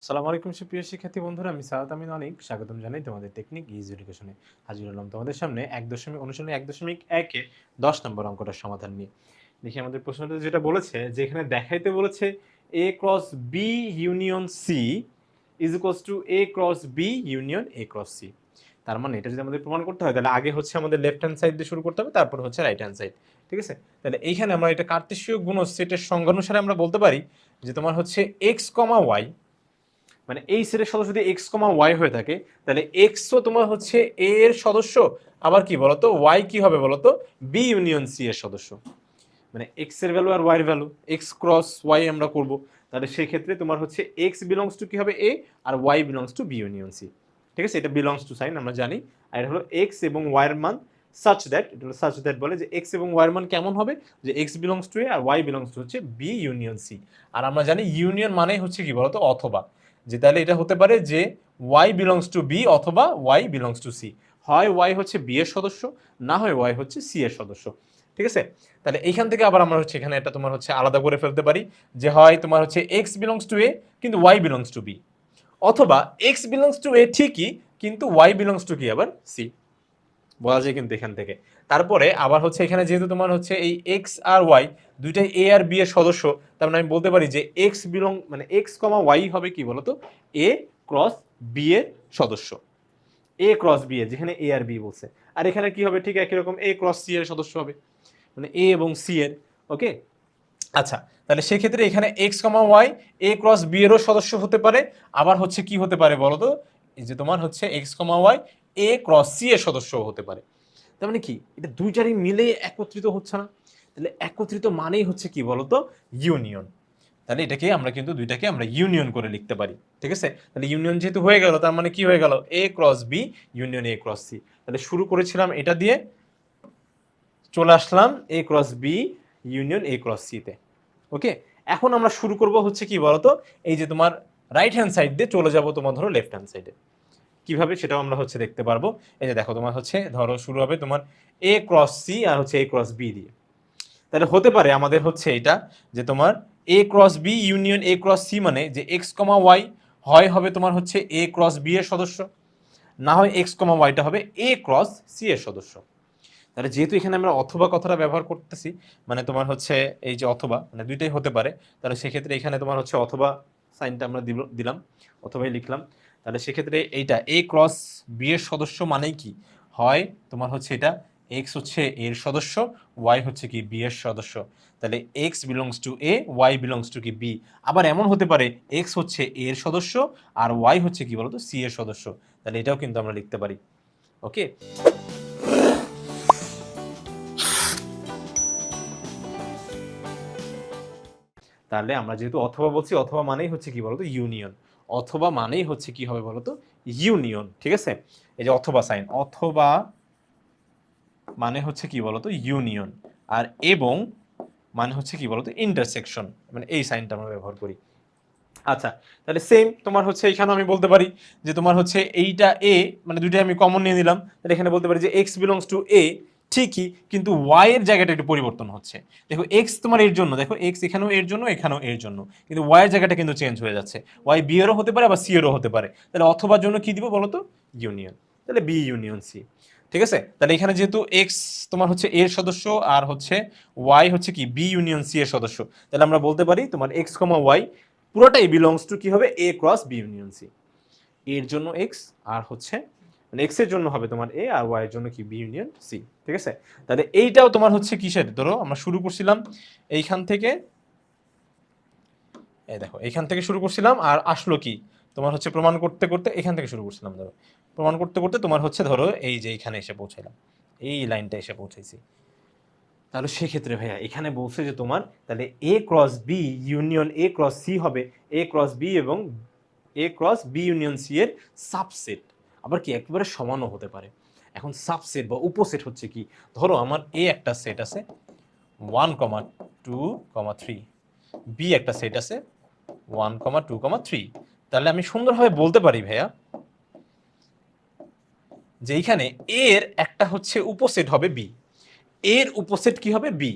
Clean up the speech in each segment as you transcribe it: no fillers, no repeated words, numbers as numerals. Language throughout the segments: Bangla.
আসসালামু আলাইকুম সুপ্রিয় শিক্ষার্থী বন্ধুরা, আমি সাদাত আমিন অনিক স্বাগতম জানাই তোমাদের টেকনিক ইজি এডুকেশনে। হাজির হলাম তোমাদের সামনে অনুশীলনী ১.১ এ ১০ নম্বর অঙ্কটার সমাধান নিয়ে। দেখি আমাদের প্রশ্নটা যেটা বলেছে যে এখানে দেখাইতে বলেছে A cross B union C is equals to A cross B union A cross C. তার মানে এটা যদি আমাদের প্রমাণ করতে হয় তাহলে আগে হচ্ছে আমাদের লেফট হ্যান্ড সাইড দিয়ে শুরু করতে হবে, তারপর হচ্ছে রাইট হ্যান্ড সাইড। ঠিক আছে, তাহলে এইখানে আমরা এটা কার্তেশীয় গুণজ সেটের সংজ্ঞা অনুসারে আমরা বলতে পারি যে তোমার হচ্ছে এক্স কমা ওয়াই, মানে এই সেটের সদস্য যদি এক্স কমা ওয়াই হয়ে থাকে তাহলে এক্স তো তোমার হচ্ছে এ এর সদস্য, আবার কি বলতো ওয়াই কি হবে বলতো বি ইউনিয়ন সি এর সদস্য। মানে এক্স এর ভ্যালু আর ওয়াই এর ভ্যালু এক্স ক্রস ওয়াই আমরা করব, তাহলে সেই ক্ষেত্রে তোমার হচ্ছে এক্স বিলংস টু কি হবে এ আর Y belongs to B union C. ঠিক আছে, এটা বিলংস টু সাইন আমরা জানি, আর এটা হলো এক্স এবং ওয়াই এর মান সাচ দ্যাট, এটা হলো সাচ দ্যাট বলে যে এক্স এবং ওয়াই এর মান কেমন হবে, যে এক্স বিলংস টু এ আর ওয়াই বিলংস টু হচ্ছে বি ইউনিয়ন সি। আর আমরা জানি ইউনিয়ন মানেই হচ্ছে কি বলতো অথবা, যে তাহলে এটা হতে পারে যে ওয়াই বিলংস টু বি অথবা ওয়াই বিলংস টু সি, হয় ওয়াই হচ্ছে বি এর সদস্য, না হয় ওয়াই হচ্ছে সি এর সদস্য। ঠিক আছে, তাহলে এইখান থেকে আবার আমরা হচ্ছে এখানে এটা তোমার হচ্ছে আলাদা করে ফেলতে পারি যে হয় তোমার হচ্ছে এক্স বিলংস টু এ কিন্তু ওয়াই বিলংস টু বি, অথবা এক্স বিলংস টু এ ঠিকই কিন্তু ওয়াই বিলংস টু কি আবার সি, বলা যায় কিন্তু এখান থেকে। তারপরে আবার হচ্ছে এখানে যেহেতু তোমার হচ্ছে এই এক্স আর ওয়াই দুইটাই এ আর বি এর সদস্য, তার মানে আমি বলতে পারি যে এক্স বিলং মানে এক্স কমা ওয়াই হবে কি বলতো এ ক্রস বি এর সদস্য, এ ক্রস বি এর, যেখানে এ আর বি বলছে। আর এখানে কি হবে ঠিক একই রকম এ ক্রস সি এর সদস্য হবে, মানে এ এবং সি এর। ওকে, আচ্ছা, তাহলে সেক্ষেত্রে এখানে x comma Y A cross B এরও সদস্য হতে পারে, আবার হচ্ছে কি হতে পারে বলতো এই যে তোমার হচ্ছে x comma Y A cross C এর সদস্য হতে পারে। তার মানে কি এটা দুইটারই মিলে একত্রিত হচ্ছে না, তাহলে একত্রিত মানেই হচ্ছে কি বলতো ইউনিয়ন। তাহলে এটাকে আমরা কিন্তু দুইটাকে আমরা ইউনিয়ন করে লিখতে পারি। ঠিক আছে, তাহলে ইউনিয়ন যেহেতু হয়ে গেল তার মানে কি হয়ে গেল A cross B union A cross C. তাহলে শুরু করেছিলাম এটা দিয়ে, চলে আসলাম A cross B union A cross C তে। ওকে, এখন আমরা শুরু করব হচ্ছে কি বলতো এই যে তোমার রাইট হ্যান্ড সাইড দিয়ে চলে যাব তোমার ধরো লেফট হ্যান্ড সাইডে। কিভাবে সেটাও আমরা হচ্ছে দেখতে পারবো। এই যে দেখো তোমার হচ্ছে ধরো শুরু হবে তোমার এ ক্রস সি আর হচ্ছে এ ক্রস বি দিয়ে। তাহলে হতে পারে আমাদের হচ্ছে এটা যে তোমার A cross B union A cross C, মানে যে এক্স কমা ওয়াই হয় হবে তোমার হচ্ছে এ ক্রস বি এর সদস্য, না হয় এক্স কমা ওয়াইটা হবে এ ক্রস সি এর সদস্য। তাহলে যেহেতু এখানে আমরা অথবা কথাটা ব্যবহার করতেছি, মানে তোমার হচ্ছে এই যে অথবা মানে দুইটাই হতে পারে, তাহলে সেক্ষেত্রে এখানে তোমার হচ্ছে অথবা সাইনটা আমরা দিলাম, অথবাই লিখলাম। তাহলে সেক্ষেত্রে এইটা এ ক্রস বি এর সদস্য মানেই কি হয় তোমার হচ্ছে এটা এক্স হচ্ছে এর সদস্য, ওয়াই হচ্ছে কি বি এর সদস্য। তাহলে X belongs to A Y belongs to কি বি। আবার এমন হতে পারে এক্স হচ্ছে এর সদস্য আর ওয়াই হচ্ছে কি বলতো সি এর সদস্য, তাহলে এটাও কিন্তু আমরা লিখতে পারি। ওকে, তাহলে আমরা যেহেতু অথবা বলছি, অথবা মানেই হচ্ছে কি বলতো ইউনিয়ন, অথবা মানেই হচ্ছে কি হবে বলতো ইউনিয়ন। ঠিক আছে, এই যে অথবা সাইন, অথবা মানে হচ্ছে কি বলতো ইউনিয়ন, আর এবং মানে হচ্ছে কি বলতো ইন্টারসেকশন, মানে এই সাইনটা আমরা ব্যবহার করি। আচ্ছা, তাহলে সেম তোমার হচ্ছে এখানে আমি বলতে পারি যে তোমার হচ্ছে এইটা এ, মানে দুইটাই আমি কমন নিয়ে নিলাম, তাহলে এখানে বলতে পারি যে এক্স বিলংস টু এ ঠিকই, কিন্তু ওয়াই এর জায়গাটা একটু পরিবর্তন হচ্ছে। দেখো এক্স তোমার এর জন্য, দেখো এক্স এখানেও এর জন্য এখানেও এর জন্য, কিন্তু ওয়াই এর জায়গাটা কিন্তু চেঞ্জ হয়ে যাচ্ছে, ওয়াই বি এরও হতে পারে আবার সি এরও হতে পারে। তাহলে অথবার জন্য কি দিব বলতো ইউনিয়ন, তাহলে বি ইউনিয়ন সি। ঠিক আছে, তাহলে এখানে যেহেতু এক্স তোমার হচ্ছে এর সদস্য আর হচ্ছে ওয়াই হচ্ছে কি বি ইউনিয়ন সি এর সদস্য, তাহলে আমরা বলতে পারি তোমার এক্স কমা ওয়াই পুরোটাই বিলংস টু কি হবে A cross B union C. এর জন্য এক্স আর হচ্ছে মানে এক্স এর জন্য হবে তোমার এ আর ওয়াই এর জন্য কি বি ইউনিয়ন সি। ঠিক আছে, তাহলে এইটাও তোমার হচ্ছে কিসের, ধরো আমরা শুরু করছিলাম এইখান থেকে, এই দেখো এইখান থেকে শুরু করছিলাম আর আসলো কি তোমার হচ্ছে প্রমাণ করতে করতে এখান থেকে শুরু করছিলাম, ধরো প্রমাণ করতে করতে তোমার হচ্ছে ধরো এই যে এইখানে এসে পৌঁছালাম, এই লাইনটা এসে পৌঁছাইছি। তাহলে সেক্ষেত্রে ভাইয়া এখানে বলছে যে তোমার তাহলে A cross B union A cross C হবে এ ক্রস বি এবং A cross B union C এর সাবসেট, আবার কি একেবারে সমানও হতে পারে। এখন সাবসেট বা উপসেট হচ্ছে কি, ধরো আমার এ একটা সেট আছে 1,2,3, বি একটা সেট আছে 1,2,3, তাহলে আমি সুন্দরভাবে বলতে পারি ভাইয়া যে এইখানে এর একটা হচ্ছে উপসেট হবে বি, এর উপসেট কি হবে বি,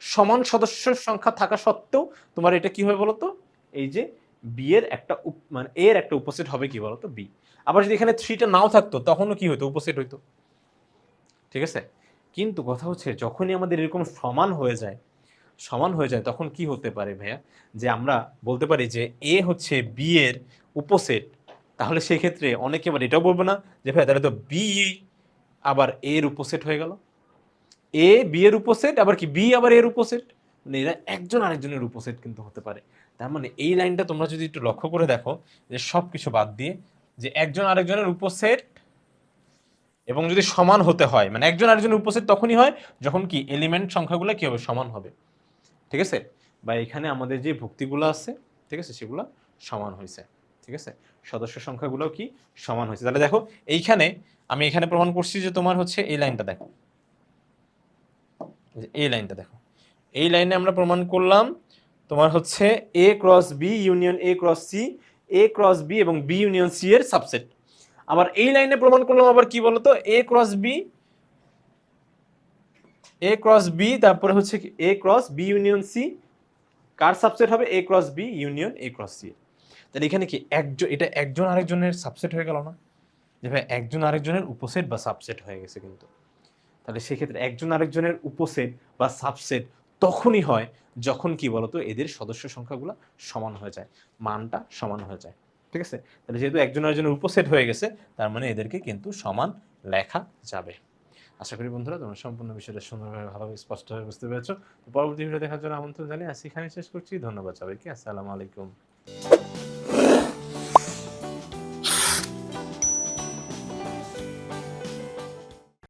সমান সদস্যের সংখ্যা থাকা সত্ত্বেও তোমার এটা কি হবে বলতো এই যে বি এর একটা মানে এ এর একটা উপসেট হবে কি বলতো বি। আবার যদি এখানে 3টা নাও থাকতো তখনও কি হতো উপসেট হইতো, ঠিক আছে। কিন্তু কথা হচ্ছে যখনই আমাদের এরকম সমান হয়ে যায় তখন কি হতে পারে ভাইয়া, যে আমরা বলতে পারি যে এ হচ্ছে বি এর উপসেট। তাহলে সেক্ষেত্রে অনেকে আবার এটাও বলবো না যে ভাইয়া তাহলে তো বি আবার এর উপসেট হয়ে গেল, এ বি এর উপসেট আবার কি বি আবার এর উপসেট, মানে এরা একজন আরেকজনের উপসেট কিন্তু হতে পারে। তার মানে এই লাইনটা তোমরা যদি একটু লক্ষ্য করে দেখো যে সব কিছু বাদ দিয়ে যে একজন আরেকজনের উপসেট এবং যদি সমান হতে হয়, মানে একজন আরেকজনের উপসেট তখনই হয় যখন কি এলিমেন্ট সংখ্যাগুলো কি হবে সমান হবে, ঠিক আছে। বা এখানে আমাদের যে ভুক্তিগুলো আছে, ঠিক আছে, সেগুলো সমান হয়েছে, ঠিক আছে, সদস্য সংখ্যাগুলোও কি সমান হয়েছে। তাহলে দেখো এইখানে আমি এখানে প্রমাণ করছি যে তোমার হচ্ছে এই লাইনটা দেখো, এই লাইনটা দেখো, এই লাইনে আমরা প্রমাণ করলাম তোমার হচ্ছে A cross B union A cross C, A cross B এবং বি ইউনিয়ন সি এর সাবসেট। আবার এই লাইনে প্রমাণ করলাম আবার কি বলতো A cross B, A cross B তারপরে হচ্ছে A cross B union C কার সাবসেট হবে A cross B union A cross C. তাহলে এখানে কি একজন, এটা একজন আরেকজনের সাবসেট হয়ে গেল না, যে ভাই একজন আরেকজনের উপসেট বা সাবসেট হয়ে গেছে কিন্তু। তাহলে সেক্ষেত্রে একজন আরেকজনের উপসেট বা সাবসেট তখনই হয় যখন কি বলতো এদের সদস্য সংখ্যাগুলো সমান হয়ে যায়, মানটা সমান হয়ে যায়, ঠিক আছে। তাহলে যেহেতু একজন আরেকজনের উপসেট হয়ে গেছে তার মানে এদেরকে কিন্তু সমান লেখা যাবে। আশা করি বন্ধুরা তোমরা সম্পূর্ণ বিষয়টা সুন্দরভাবে ভালোভাবে স্পষ্টভাবে বুঝতে পেরেছো। তো পরবর্তী ভিডিও দেখার জন্য আমন্ত্রণ জানিয়ে আজ এখানে শেষ করছি। ধন্যবাদ সবাইকে, আসসালামু আলাইকুম।